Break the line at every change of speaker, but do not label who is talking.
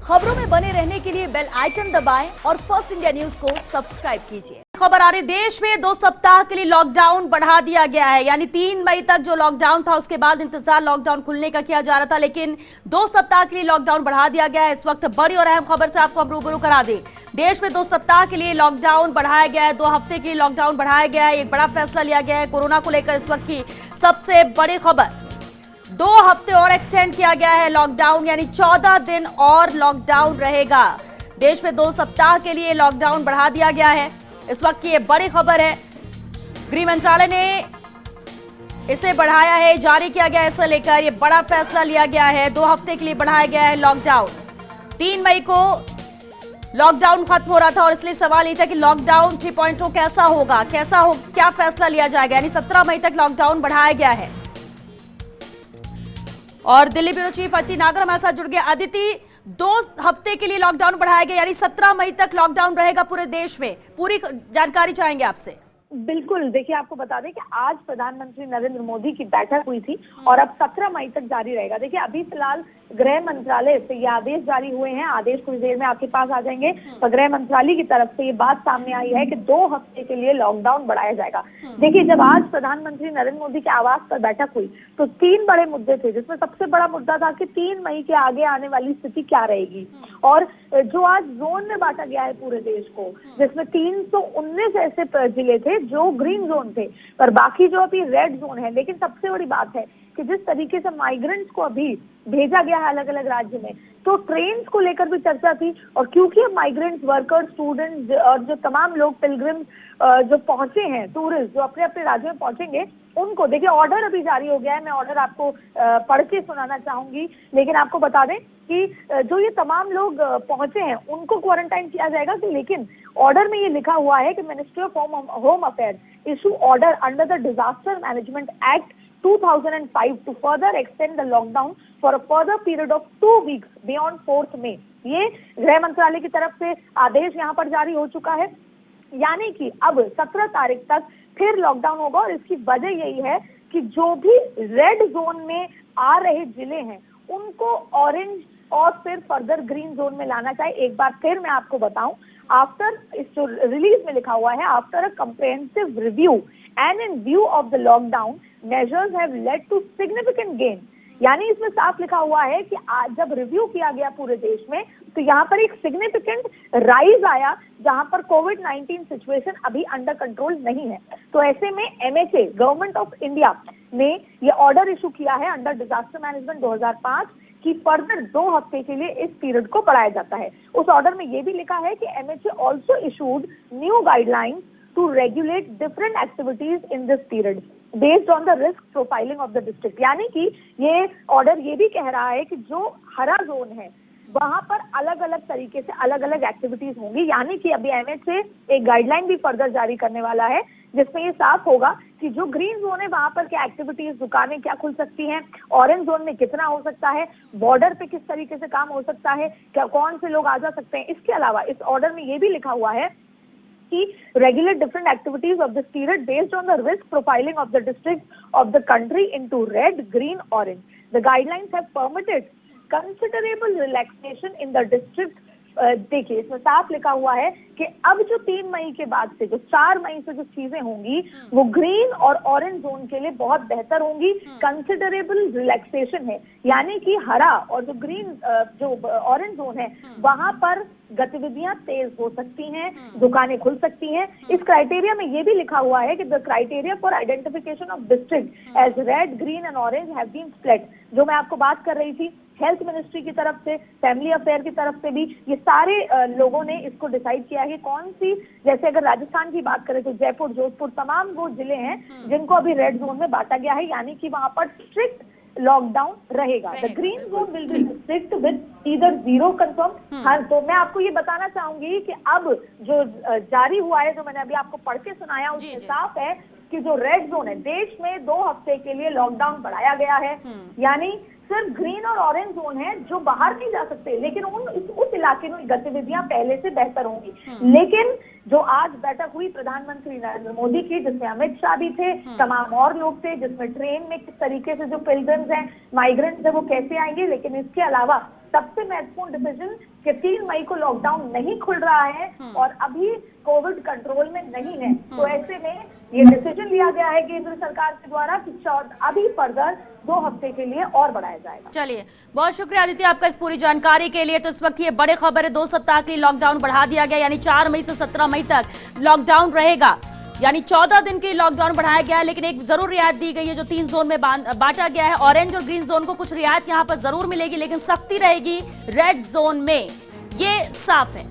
खबरों में बने रहने के लिए बेल आइकन दबाएं और फर्स्ट इंडिया न्यूज को सब्सक्राइब कीजिए। खबर आ रही, देश में 2 सप्ताह के लिए लॉकडाउन बढ़ा दिया गया है। यानी 3 मई तक जो लॉकडाउन था उसके बाद इंतजार लॉकडाउन खुलने का किया जा रहा था, लेकिन 2 सप्ताह के लिए लॉकडाउन बढ़ा दिया गया है। इस वक्त बड़ी और अहम खबर से आपको हम रूबरू करा दें। देश में 2 सप्ताह के लिए लॉकडाउन बढ़ाया गया है, 2 हफ्ते के लिए लॉकडाउन बढ़ाया गया है। एक बड़ा फैसला लिया गया है कोरोना को लेकर। इस वक्त की सबसे बड़ी खबर, 2 हफ्ते और एक्सटेंड किया गया है लॉकडाउन, यानी 14 दिन और लॉकडाउन रहेगा। देश में 2 सप्ताह के लिए लॉकडाउन बढ़ा दिया गया है। इस वक्त की ये बड़ी खबर है, गृह मंत्रालय ने इसे बढ़ाया है, जारी किया गया है। इसे लेकर ये बड़ा फैसला लिया गया है। 2 हफ्ते के लिए बढ़ाया गया है लॉकडाउन। 3 मई को लॉकडाउन खत्म हो रहा था और इसलिए सवाल ये था कि लॉकडाउन 3.0 कैसा होगा, क्या फैसला लिया जाएगा। यानी 17 मई तक लॉकडाउन बढ़ाया गया है। और दिल्ली ब्यूरो चीफ अदिति नागर हमारे साथ जुड़ गए। अदिति, 2 हफ्ते के लिए लॉकडाउन बढ़ाया गया, यानी 17 मई तक लॉकडाउन रहेगा पूरे देश में। पूरी जानकारी चाहेंगे आपसे।
बिल्कुल, देखिए आपको बता दें कि आज प्रधानमंत्री नरेंद्र मोदी की बैठक हुई थी और अब 17 मई तक जारी रहेगा। देखिए अभी फिलहाल गृह मंत्रालय से ये आदेश जारी हुए हैं, आदेश कुछ देर में आपके पास आ जाएंगे। तो गृह मंत्रालय की तरफ से ये बात सामने आई है कि 2 हफ्ते के लिए लॉकडाउन बढ़ाया जाएगा। देखिए जब आज प्रधानमंत्री नरेंद्र मोदी के आवास पर बैठक हुई तो 3 बड़े मुद्दे थे, जिसमें सबसे बड़ा मुद्दा था कि 3 मई के आगे आने वाली स्थिति क्या रहेगी। और जो आज जोन में बांटा गया है पूरे देश को, जिसमें 319 ऐसे जिले थे जो ग्रीन जोन थे, पर बाकी जो अभी रेड जोन है। लेकिन सबसे बड़ी बात है कि जिस तरीके से माइग्रेंट्स को अभी भेजा गया है अलग अलग राज्य में, तो ट्रेन्स को लेकर भी चर्चा थी। और क्योंकि अब माइग्रेंट्स, वर्कर्स, स्टूडेंट्स और जो तमाम लोग पिलग्रिम्स जो पहुंचे हैं, टूरिस्ट जो अपने अपने राज्य में पहुंचेंगे, उनको देखिए ऑर्डर अभी जारी हो गया है। मैं ऑर्डर आपको पढ़ के सुनाना चाहूंगी, लेकिन आपको बता दें कि जो ये तमाम लोग पहुंचे हैं उनको क्वारंटाइन किया जाएगा। लेकिन ऑर्डर में ये लिखा हुआ है कि ministry of home affairs issue order under the disaster management act 2005 to further extend the lockdown for a further period of 2 weeks beyond 4th May। ये गृह मंत्रालय की तरफ से आदेश यहाँ पर जारी हो चुका है। यानी कि अब 17 तारीख तक फिर लॉकडाउन होगा। और इसकी वजह यही है कि जो भी रेड जोन में आ रहे जिले हैं उनको ऑरेंज और फिर फर्दर ग्रीन जोन में लाना चाहिए। एक बार फिर मैं आपको बताऊं, आफ्टर, इस जो रिलीज में लिखा हुआ है, after a comprehensive review and in view of the lockdown measures have led to significant gain। यानी इसमें साफ लिखा हुआ है कि आज जब रिव्यू किया गया पूरे देश में तो यहाँ पर एक सिग्निफिकेंट राइज आया, जहां पर कोविड-19 सिचुएशन अभी अंडर कंट्रोल नहीं है। तो ऐसे में MHA, गवर्नमेंट ऑफ इंडिया ने ये ऑर्डर इशू किया है अंडर डिजास्टर मैनेजमेंट 2005 कि फर्दर 2 हफ्ते के लिए इस पीरियड को बढ़ाया जाता है। उस ऑर्डर में ये भी लिखा है कि MHA also issued new guidelines to regulate different activities in this period based on the risk profiling of the district। यानी कि ये ऑर्डर ये भी कह रहा है कि जो हरा जोन है वहां पर अलग अलग तरीके से अलग अलग एक्टिविटीज होंगी। यानी कि अभी MHA एक गाइडलाइन भी फर्दर जारी करने वाला है, जिसमें ये साफ होगा कि जो ग्रीन जोन है वहां पर क्या एक्टिविटीज, दुकानें क्या खुल सकती हैं, ऑरेंज जोन में कितना हो सकता है, बॉर्डर पे किस तरीके से काम हो सकता है, क्या कौन से लोग आ जा सकते हैं। इसके अलावा इस ऑर्डर में ये भी लिखा हुआ है regulate different activities of this period based on the risk profiling of the districts of the country into red, green, orange। The guidelines have permitted considerable relaxation in the district। देखिए इसमें साफ लिखा हुआ है कि अब जो 3 मई के बाद से, जो 4 मई से जो चीजें होंगी वो ग्रीन और ऑरेंज जोन के लिए बहुत बेहतर होंगी। कंसिडरेबल रिलैक्सेशन है, यानी कि हरा और जो ग्रीन, जो ऑरेंज जोन है वहां पर गतिविधियां तेज हो सकती हैं, दुकानें खुल सकती हैं। इस क्राइटेरिया में ये भी लिखा हुआ है कि the criteria for identification of district as red, green and orange have been split. जो मैं आपको बात कर रही थी, हेल्थ मिनिस्ट्री की तरफ से, फैमिली अफेयर की तरफ से भी, ये सारे लोगों ने इसको डिसाइड किया है कि कौन सी, जैसे अगर राजस्थान की बात करें तो जयपुर, जोधपुर, तमाम वो जिले हैं जिनको अभी रेड जोन में बांटा गया है। यानी कि वहां पर स्ट्रिक्ट लॉकडाउन रहेगा। The green zone will be strict with either 0 confirm. हाँ, तो मैं आपको ये बताना चाहूंगी कि अब जो जारी हुआ है, जो मैंने अभी आपको पढ़ के सुनाया, उसमें साफ है कि जो रेड जोन है, देश में 2 हफ्ते के लिए लॉकडाउन बढ़ाया गया है। यानी सिर्फ ग्रीन और ऑरेंज जोन है जो बाहर नहीं जा सकते, लेकिन उस इलाके में गतिविधियां पहले से बेहतर होंगी। लेकिन जो आज बैठक हुई प्रधानमंत्री नरेंद्र मोदी की, जिसमें अमित शाह भी थे, तमाम और लोग थे, जिसमें ट्रेन में किस तरीके से जो पिलग्रिम्स हैं, माइग्रेंट्स है, वो कैसे आएंगे, लेकिन इसके अलावा सबसे महत्वपूर्ण डिसीजन कि 3 मई को लॉकडाउन नहीं खुल रहा है और अभी कोविड कंट्रोल में नहीं है, तो ऐसे में ये डिसीजन लिया गया है केंद्र सरकार के द्वारा कि अभी फर्दर 2 हफ्ते के लिए और बढ़ाया जाएगा।
चलिए, बहुत शुक्रिया आदित्य आपका इस पूरी जानकारी के लिए। तो इस वक्त ये बड़ी खबर है, 2 सप्ताह के लिए लॉकडाउन बढ़ा दिया गया, यानी 4 मई से 17 मई तक लॉकडाउन रहेगा, यानी 14 दिन के लॉकडाउन बढ़ाया गया है। लेकिन एक जरूर रियायत दी गई है, जो 3 जोन में बांटा गया है। ऑरेंज और ग्रीन जोन को कुछ रियायत यहाँ पर जरूर मिलेगी, लेकिन सख्ती रहेगी रेड जोन में, ये साफ है।